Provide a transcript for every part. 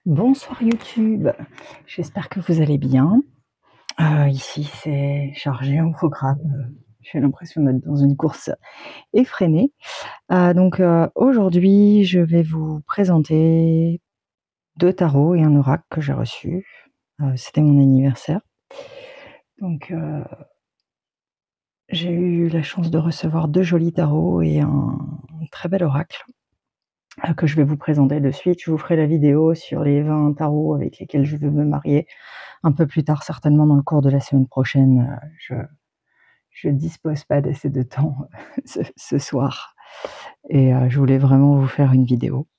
Bonsoir YouTube, j'espère que vous allez bien. Ici c'est chargé en programme, j'ai l'impression d'être dans une course effrénée. Aujourd'hui je vais vous présenter 2 tarots et un oracle que j'ai reçus. C'était mon anniversaire. J'ai eu la chance de recevoir 2 jolis tarots et un très bel oracle, que je vais vous présenter de suite. Je vous ferai la vidéo sur les 20 tarots avec lesquels je veux me marier. Un peu plus tard, certainement dans le cours de la semaine prochaine, je dispose pas d'assez de temps ce soir et je voulais vraiment vous faire une vidéo.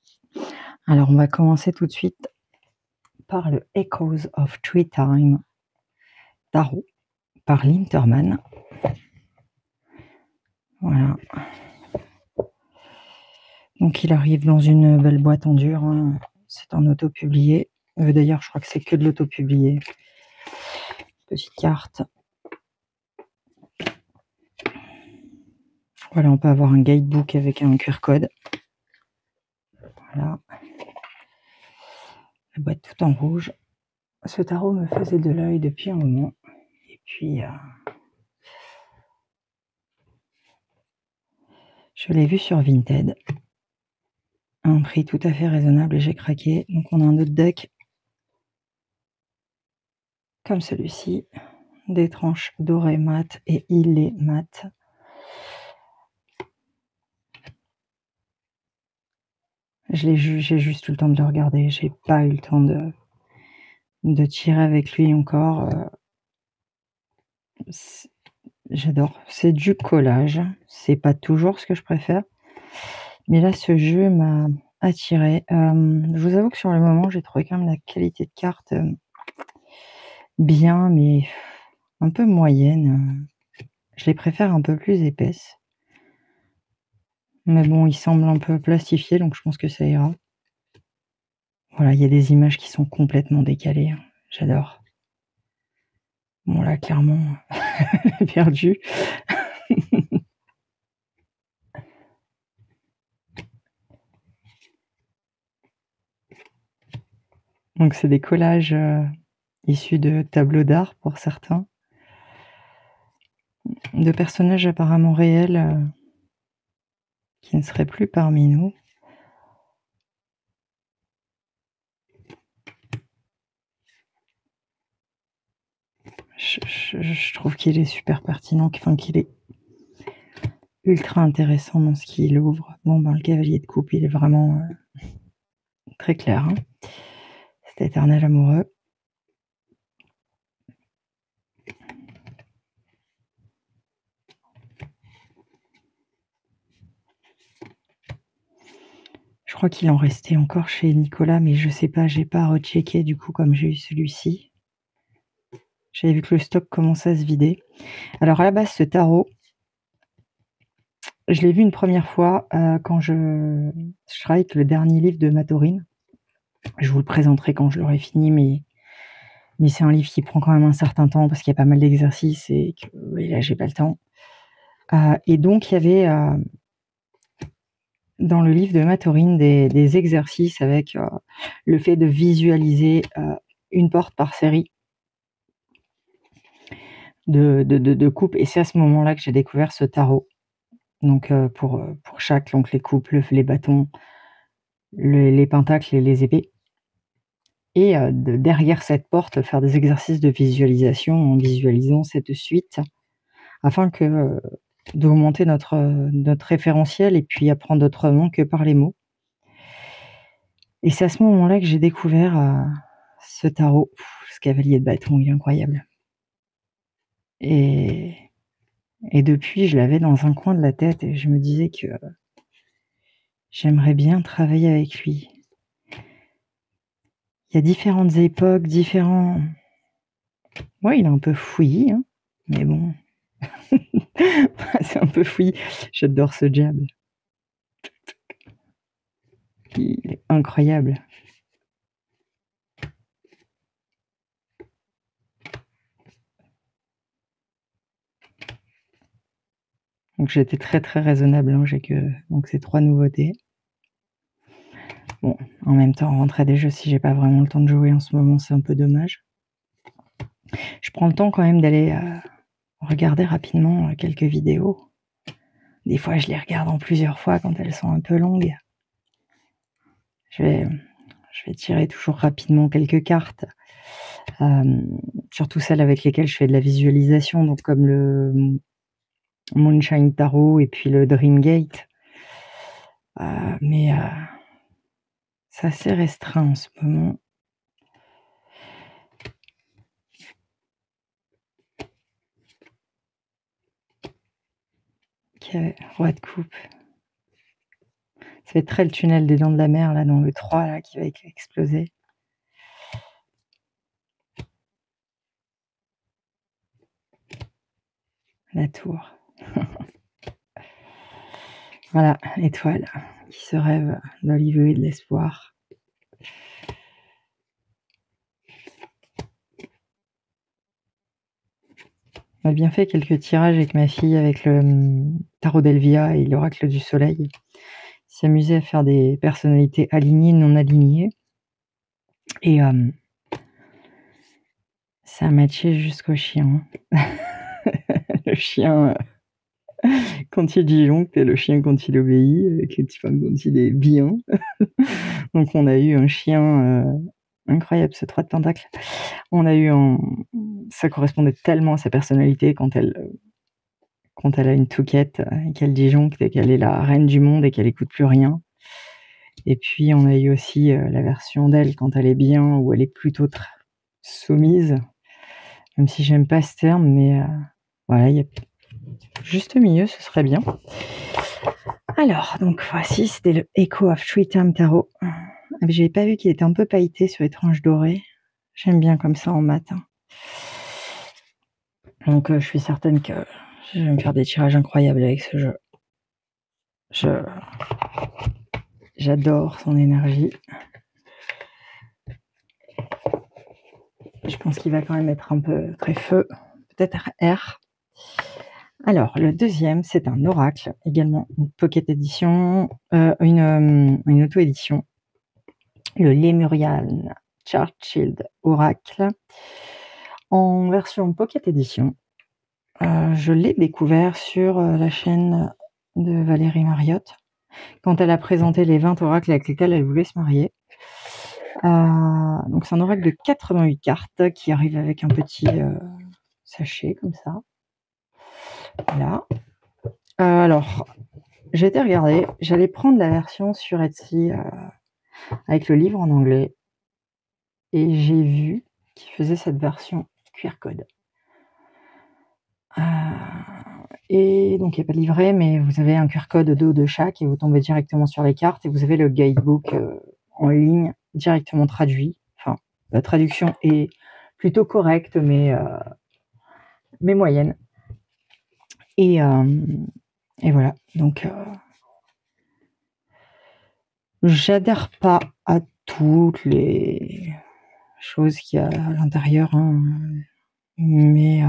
Alors on va commencer tout de suite par le Echoes of Tree Time Tarot par Linterman. Voilà. Donc il arrive dans une belle boîte en dur, hein. C'est en auto-publié. D'ailleurs, je crois que c'est que de l'auto-publié. Petite carte. Voilà, on peut avoir un guidebook avec un QR code. Voilà. La boîte tout en rouge. Ce tarot me faisait de l'œil depuis un moment. Et puis, je l'ai vu sur Vinted. À un prix tout à fait raisonnable et j'ai craqué. Donc on a un autre deck comme celui-ci. Des tranches dorées mat et ilé mat. J'ai juste eu le temps de le regarder. J'ai pas eu le temps de tirer avec lui encore. J'adore. C'est du collage. C'est pas toujours ce que je préfère. Mais là, ce jeu m'a attiré. Je vous avoue que sur le moment, j'ai trouvé quand même la qualité de carte bien, mais un peu moyenne. Je les préfère un peu plus épaisses. Mais bon, ils semblent un peu plastifiés, donc je pense que ça ira. Voilà, il y a des images qui sont complètement décalées. J'adore. Bon, là, clairement, perdu. Donc, c'est des collages issus de tableaux d'art pour certains, de personnages apparemment réels qui ne seraient plus parmi nous. Je trouve qu'il est super pertinent, enfin qu'il est ultra intéressant dans ce qu'il ouvre. Bon, ben, le cavalier de coupe, il est vraiment très clair. Hein. Cet éternel amoureux. Je crois qu'il en restait encore chez Nicolas, mais je sais pas, j'ai pas rechecké du coup comme j'ai eu celui-ci. J'avais vu que le stock commençait à se vider. Alors à la base, ce tarot, je l'ai vu une première fois quand je travaille avec le dernier livre de Mathorine. Je vous le présenterai quand je l'aurai fini, mais c'est un livre qui prend quand même un certain temps parce qu'il y a pas mal d'exercices et là, j'ai pas le temps. Et donc, il y avait dans le livre de Mathorine des exercices avec le fait de visualiser une porte par série de coupes. Et c'est à ce moment-là que j'ai découvert ce tarot. Donc, pour chaque, donc les coupes, les bâtons, les pentacles et les épées. Et derrière cette porte, faire des exercices de visualisation en visualisant cette suite afin d'augmenter notre référentiel et puis apprendre autrement que par les mots. Et c'est à ce moment-là que j'ai découvert ce tarot. Ce cavalier de bâton, il est incroyable. Et depuis, je l'avais dans un coin de la tête et je me disais que j'aimerais bien travailler avec lui. Il y a différentes époques, différents... Ouais, il est un peu fouillis, hein, mais bon... c'est un peu fouillis. J'adore ce jab. Il est incroyable. Donc j'ai été très très raisonnable, hein. J'ai que donc ces 3 nouveautés. Bon, en même temps, rentrer des jeux, si j'ai pas vraiment le temps de jouer en ce moment, c'est un peu dommage. Je prends le temps quand même d'aller, regarder rapidement, quelques vidéos. Des fois, je les regarde en plusieurs fois quand elles sont un peu longues. Je vais tirer toujours rapidement quelques cartes, surtout celles avec lesquelles je fais de la visualisation, donc comme le Moonshine Tarot et puis le Dream Gate. Mais c'est assez restreint en ce moment. OK, roi de coupe. Ça va être très le tunnel des dents de la mer là dans le 3 là qui va exploser. La tour. Voilà, l'étoile qui se rêve d'Olivier et de l'espoir. On a bien fait quelques tirages avec ma fille avec le tarot d'Elvia et l'oracle du soleil. S'amuser à faire des personnalités alignées, non alignées. Et ça a matché jusqu'au chien. Le chien, quand il disjoncte et le chien quand il obéit, quand il est bien. Donc on a eu un chien incroyable, ce 3 de pentacles. Ça correspondait tellement à sa personnalité quand elle a une touquette et qu'elle disjoncte et qu'elle est la reine du monde et qu'elle écoute plus rien. Et puis on a eu aussi la version d'elle quand elle est bien, où elle est plutôt soumise, même si j'aime pas ce terme, mais voilà, il y a juste milieu, ce serait bien. Alors, donc voici, c'était le Echo of Three Time Tarot. J'avais pas vu qu'il était un peu pailleté sur les tranches dorées. J'aime bien comme ça en matin. Donc je suis certaine que je vais me faire des tirages incroyables avec ce jeu. J'adore son énergie. Je pense qu'il va quand même être un peu très feu, peut-être air. Alors, le deuxième, c'est un oracle, également une pocket édition, une auto-édition. Le Lemurian Churchill Oracle, en version pocket édition. Je l'ai découvert sur la chaîne de Valérie Mariotte, quand elle a présenté les 20 oracles avec lesquels elle voulait se marier. Donc c'est un oracle de 88 cartes qui arrive avec un petit sachet comme ça. Voilà. Alors, j'ai été regarder, j'allais prendre la version sur Etsy avec le livre en anglais et j'ai vu qu'il faisait cette version QR code. Et donc il n'y a pas de livret, mais vous avez un QR code au dos de chaque et vous tombez directement sur les cartes et vous avez le guidebook en ligne directement traduit. Enfin, la traduction est plutôt correcte, mais moyenne. Et voilà. Donc, j'adhère pas à toutes les choses qu'il y a à l'intérieur, hein, mais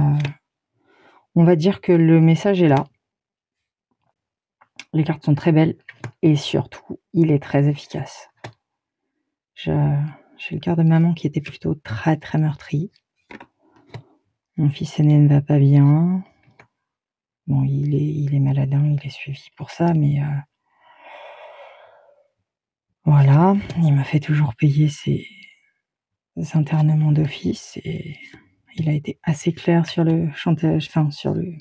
on va dire que le message est là. Les cartes sont très belles et surtout, il est très efficace. J'ai le cœur de maman qui était plutôt très très meurtri. Mon fils aîné ne va pas bien. Bon, il est maladin, il est suivi pour ça, mais voilà, il m'a fait toujours payer ses internements d'office et il a été assez clair sur le chantage, enfin sur le...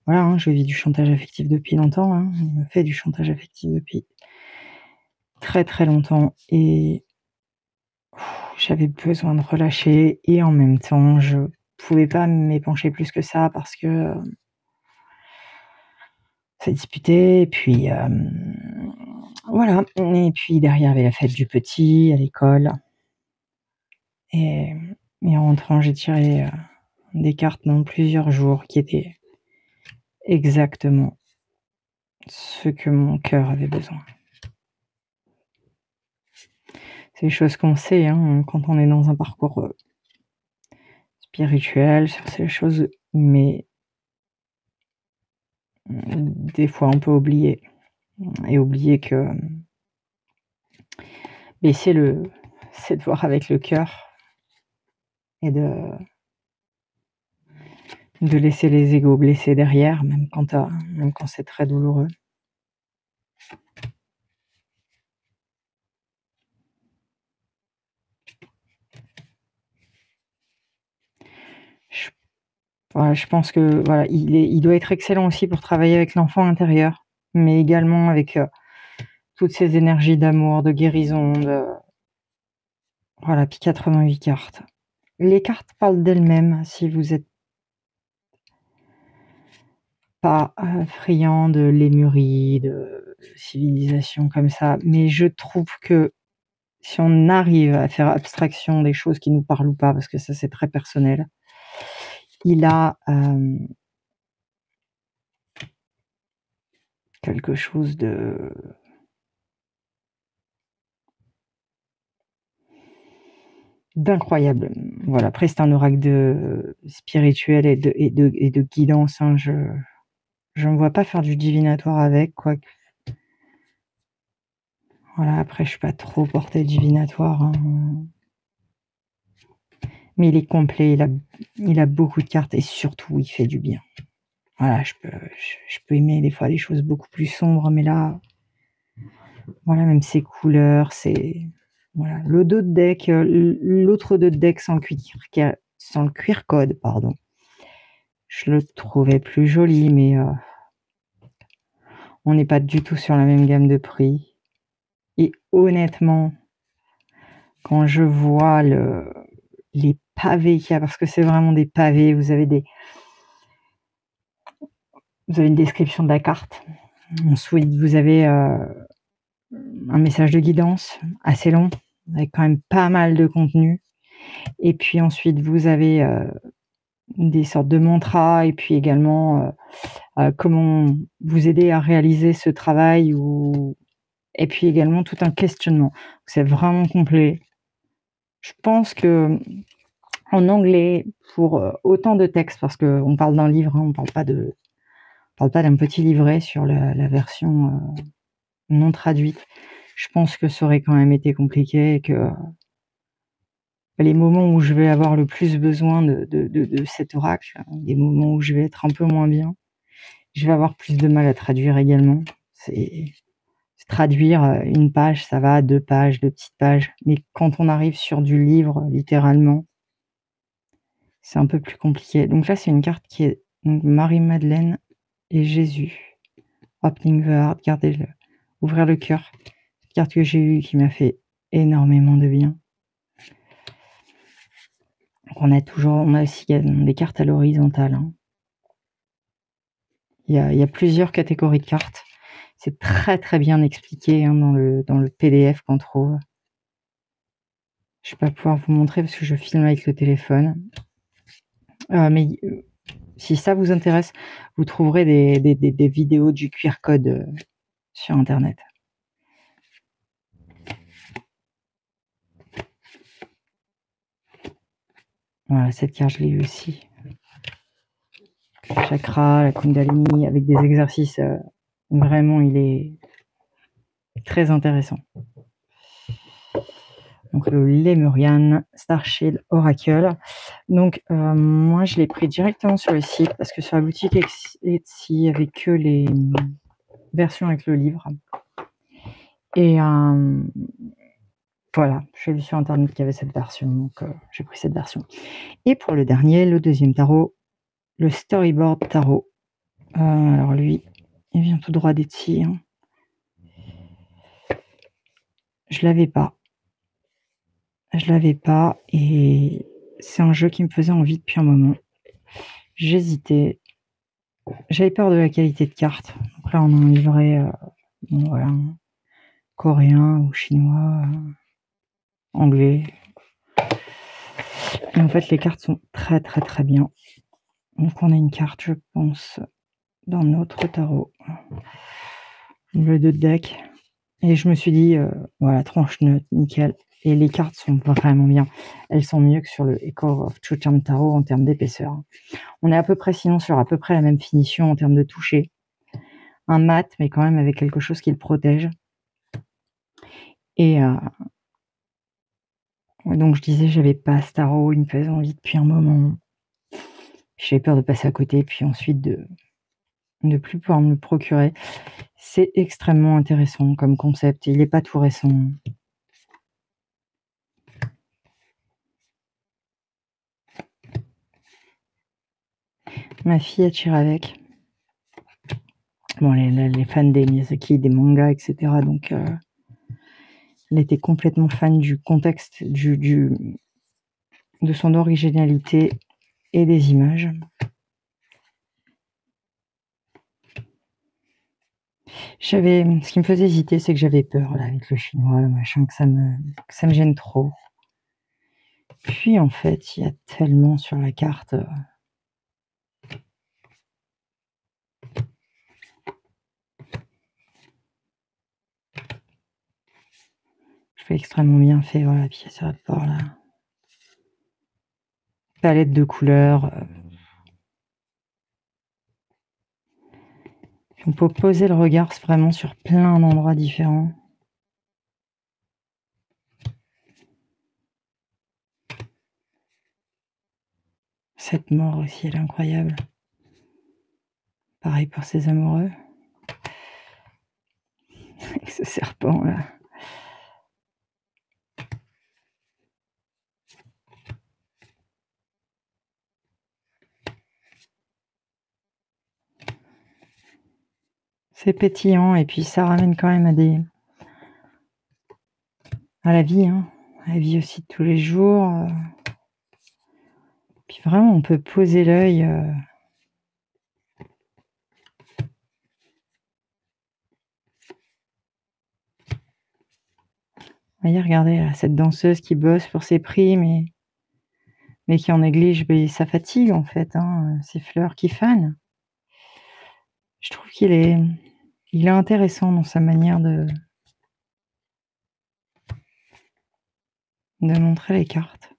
Voilà, hein, je vis du chantage affectif depuis longtemps, hein, il me fait du chantage affectif depuis très très longtemps et j'avais besoin de relâcher et en même temps je pouvais pas m'épancher plus que ça parce que ça disputait et puis voilà. Et puis derrière il y avait la fête du petit à l'école et en rentrant j'ai tiré des cartes dans plusieurs jours qui étaient exactement ce que mon cœur avait besoin. C'est des choses qu'on sait, hein, quand on est dans un parcours spirituel sur ces choses, mais des fois on peut oublier que Mais c'est de voir avec le cœur et de laisser les égos blessés derrière, même quand c'est très douloureux. Je pense que voilà, il doit être excellent aussi pour travailler avec l'enfant intérieur, mais également avec toutes ces énergies d'amour, de guérison, voilà, puis 88 cartes. Les cartes parlent d'elles-mêmes si vous êtes pas friand de lémurie, de civilisation comme ça, mais je trouve que si on arrive à faire abstraction des choses qui nous parlent ou pas, parce que ça c'est très personnel, il a quelque chose d'incroyable. Voilà, après c'est un oracle spirituel et de guidance, hein. Je ne vois pas faire du divinatoire avec, quoique. Voilà, après je suis pas trop portée divinatoire, hein. Mais il est complet, il a beaucoup de cartes et surtout il fait du bien. Voilà, je peux aimer des fois des choses beaucoup plus sombres, mais là, voilà, même ses couleurs, voilà. Le dos de deck, l'autre dos de deck sans le cuir code, pardon. Je le trouvais plus joli, mais on n'est pas du tout sur la même gamme de prix. Et honnêtement, quand je vois les pavés qu'il y a, parce que c'est vraiment des pavés, vous avez une description de la carte. Ensuite, vous avez un message de guidance assez long, avec quand même pas mal de contenu. Et puis ensuite, vous avez des sortes de mantras, et puis également comment vous aider à réaliser ce travail, et puis également tout un questionnement. C'est vraiment complet. Je pense que en anglais, pour autant de textes, parce qu'on parle d'un livre, hein, on parle pas d'un petit livret sur la version non traduite, je pense que ça aurait quand même été compliqué, et que les moments où je vais avoir le plus besoin de cet oracle, des moments où je vais être un peu moins bien, je vais avoir plus de mal à traduire également. C'est traduire une page, ça va, 2 pages, 2 petites pages, mais quand on arrive sur du livre, littéralement, c'est un peu plus compliqué. Donc là, c'est une carte qui est donc Marie-Madeleine et Jésus. Opening the heart, gardez-le. Ouvrir le cœur. Cette carte que j'ai eue qui m'a fait énormément de bien. Donc on a aussi des cartes à l'horizontale, hein. Il y a plusieurs catégories de cartes. C'est très très bien expliqué, hein, dans le PDF qu'on trouve. Je vais pas pouvoir vous montrer parce que je filme avec le téléphone. Mais si ça vous intéresse, vous trouverez des vidéos du QR code sur internet. Voilà, cette carte, je l'ai eue aussi. Le chakra, la Kundalini, avec des exercices. Vraiment, il est très intéressant. Donc le Lemurian Starshield Oracle. Donc moi, je l'ai pris directement sur le site parce que sur la boutique Etsy, il n'y avait que les versions avec le livre. Et voilà, j'ai vu sur internet qu'il y avait cette version, donc j'ai pris cette version. Et pour le dernier, le deuxième tarot, le Storyboard Tarot. Alors lui, il vient tout droit d'Etsy, hein. Je l'avais pas, et c'est un jeu qui me faisait envie depuis un moment. J'hésitais, j'avais peur de la qualité de carte. Donc là, on a un livret voilà, coréen ou chinois, anglais. Et en fait, les cartes sont très très très bien. Donc on a une carte, je pense, dans notre tarot, le 2 de deck, et je me suis dit voilà, tranche neutre, nickel. Et les cartes sont vraiment bien. Elles sont mieux que sur le Echo of True Charm Tarot en termes d'épaisseur. On est à peu près, sinon, sur à peu près la même finition en termes de toucher. Un mat, mais quand même avec quelque chose qui le protège. Et Donc je disais, j'avais pas ce tarot, il me faisait envie depuis un moment. J'avais peur de passer à côté, puis ensuite de ne plus pouvoir me le procurer. C'est extrêmement intéressant comme concept, il est pas tout récent. Ma fille, elle tire avec. Bon, elle est fan des Miyazaki, des mangas, et cetera, donc elle était complètement fan du contexte, de son originalité et des images. Ce qui me faisait hésiter, c'est que j'avais peur, là, avec le chinois, le machin, que ça me gêne trop. Puis, en fait, il y a tellement sur la carte. Je fais extrêmement bien fait, voilà, puis il y a ce rapport là. Palette de couleurs. On peut poser le regard vraiment sur plein d'endroits différents. Cette mort aussi, elle est incroyable. Pareil pour ses amoureux. Avec ce serpent là. C'est pétillant et puis ça ramène quand même à la vie, hein. À la vie aussi de tous les jours. Puis vraiment, on peut poser l'œil. Voyez, regardez là, cette danseuse qui bosse pour ses prix, mais qui en néglige sa fatigue en fait, hein, ses fleurs qui fanent. Je trouve qu'il est intéressant dans sa manière de montrer les cartes.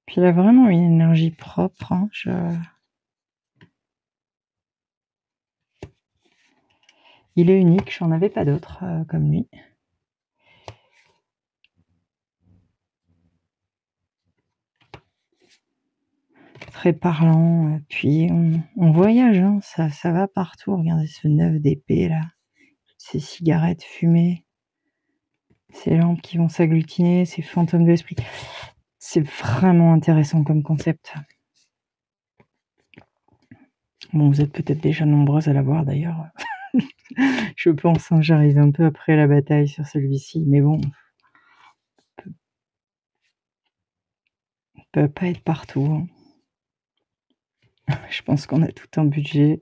Puis il a vraiment une énergie propre, hein. Il est unique, j'en avais pas d'autres comme lui. Très parlant, puis on voyage, hein, ça va partout. Regardez ce 9 d'épée là, ces cigarettes fumées, ces lampes qui vont s'agglutiner, ces fantômes de l'esprit. C'est vraiment intéressant comme concept. Bon, vous êtes peut-être déjà nombreuses à l'avoir d'ailleurs. Je pense, hein, j'arrive un peu après la bataille sur celui-ci, mais bon, on peut pas être partout, hein. Je pense qu'on a tout un budget.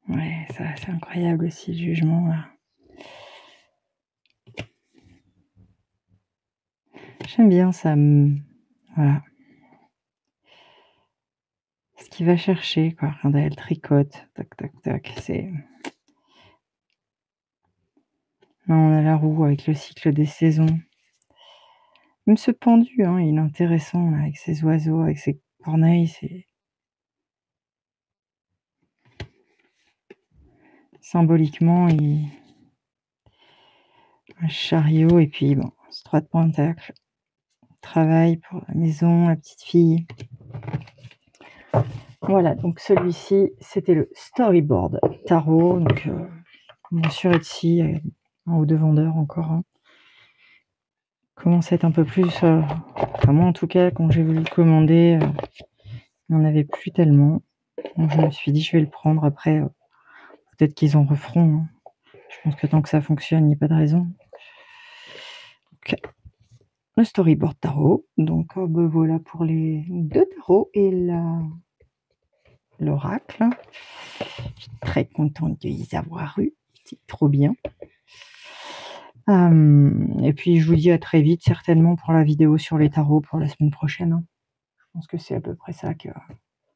Ouais, ça c'est incroyable aussi le jugement là. J'aime bien ça, voilà. Ce qu'il va chercher quoi, regardez, elle tricote, tac tac tac, là on a la roue avec le cycle des saisons. Même ce pendu, hein, il est intéressant là, avec ses oiseaux, avec ses corneilles, symboliquement, un chariot et puis bon, ce 3 de pentacle. Travail pour la maison, la petite fille. Voilà, donc celui-ci, c'était le Storyboard Tarot. Donc, bien sûr, Etsy, un ou deux vendeurs encore. Hein. Commence à être un peu plus... enfin, moi, en tout cas, quand j'ai voulu le commander, il n'y en avait plus tellement. Donc, je me suis dit, je vais le prendre. Après, peut-être qu'ils en referont. Hein. Je pense que tant que ça fonctionne, il n'y a pas de raison. Donc, le Storyboard Tarot. Donc, ben voilà pour les 2 tarots et l'oracle. Je suis très contente de les avoir eus. C'est trop bien. Et puis je vous dis à très vite, certainement pour la vidéo sur les tarots pour la semaine prochaine, hein. Je pense que c'est à peu près ça que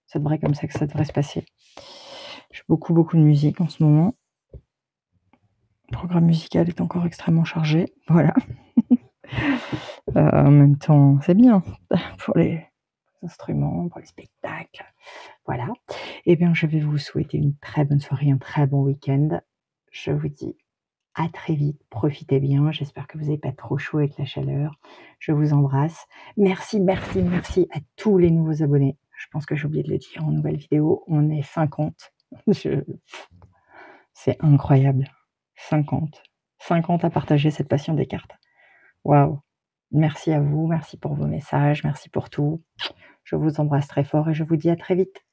ça devrait comme ça que ça devrait se passer. J'ai beaucoup, beaucoup de musique en ce moment. Le programme musical est encore extrêmement chargé, voilà. En même temps, c'est bien pour les instruments, pour les spectacles, voilà. Eh bien, je vais vous souhaiter une très bonne soirée, un très bon week-end. Je vous dis à très vite, profitez bien, j'espère que vous n'avez pas trop chaud avec la chaleur. Je vous embrasse. Merci, merci, merci à tous les nouveaux abonnés. Je pense que j'ai oublié de le dire en nouvelle vidéo, on est 50. C'est incroyable, 50. 50 à partager cette passion des cartes. Waouh! Merci à vous, merci pour vos messages, merci pour tout. Je vous embrasse très fort et je vous dis à très vite.